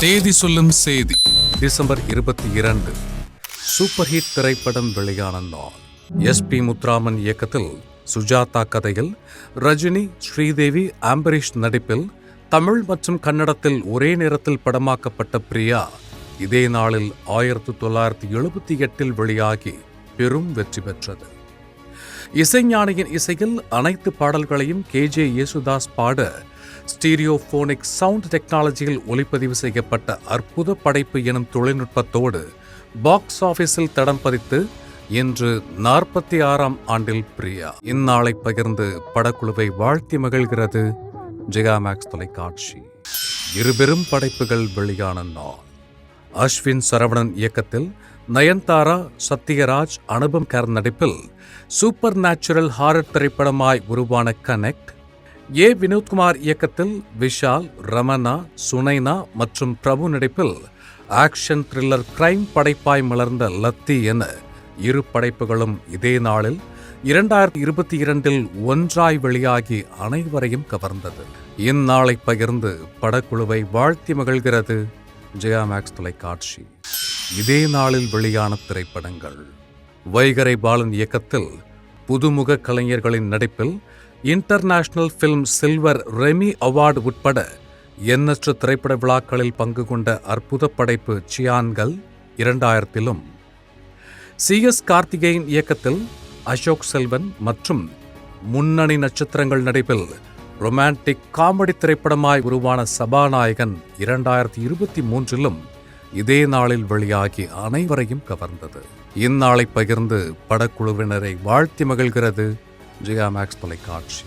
தேதி சொல்லும் செய்தி. டிசம்பர் 22 சூப்பர் ஹிட் திரைப்படம் வெளியான நாள். SP முத்துராமன் இயக்கத்தில் சுஜாதா கதையில் ரஜினி, ஸ்ரீதேவி, ஆம்பரீஷ் நடிப்பில் தமிழ் மற்றும் கன்னடத்தில் ஒரே நேரத்தில் படமாக்கப்பட்ட பிரியா இதே நாளில் 1978 வெளியாகி பெரும் வெற்றி பெற்றது. இசைஞானியின் இசையில் அனைத்து பாடல்களையும் KJ யேசுதாஸ் பாட ஸ்டீரியோபோனிக் சவுண்ட் டெக்னாலஜியில் ஒளிப்பதிவு செய்யப்பட்ட அற்புத படைப்பு எனும் தொழில்நுட்பத்தோடு பாக்ஸ் ஆபீஸில் தடம் பதித்து இன்று 46ஆம் ஆண்டில் பிரியா இந்நாளை பகிர்ந்து படக்குழுவை வாழ்த்தி மகிழ்கிறது ஜெயா மேக்ஸ் தொலைக்காட்சி. இருபெரும் படைப்புகள் வெளியான நாள். அஸ்வின் சரவணன் இயக்கத்தில் நயன்தாரா, சத்யராஜ், அனுபம் கர் நடிப்பில் சூப்பர் நேச்சுரல் ஹாரர் திரைப்படமாய் உருவான கனெக்ட், வினோத்குமார் இயக்கத்தில் விஷால், ரமணா, சுனைனா மற்றும் பிரபு நடிப்பில் ஆக்ஷன் த்ரில்லர் கிரைம் படைப்பாய் மலர்ந்த லத்தி என இரு படைப்புகளும் இதே நாளில் 2022 ஒன்றாய் வெளியாகி அனைவரையும் கவர்ந்தது. இந்நாளை பகிர்ந்து படக்குழுவை வாழ்த்தி மகிழ்கிறது ஜெயா மேக்ஸ் தொலைக்காட்சி. இதே நாளில் வெளியான திரைப்படங்கள்: வைகரை பாலன் இயக்கத்தில் புதுமுக கலைஞர்களின் நடிப்பில் international film silver Remi award உட்பட எண்ணற்ற திரைப்பட விழாக்களில் பங்கு கொண்ட அற்புத படைப்பு சியான்கள் 2000 CS கார்த்திகேயன் இயக்கத்தில் அசோக் செல்வன் மற்றும் முன்னணி நட்சத்திரங்கள் நடிப்பில் ரொமான்டிக் காமெடி திரைப்படமாய் உருவான சபாநாயகன் 2023 இதே நாளில் வெளியாகி அனைவரையும் கவர்ந்தது. இந்நாளை பகிர்ந்து படக்குழுவினரை வாழ்த்தி மகிழ்கிறது ஜெயா மேக்ஸ் தொலைக்காட்சி.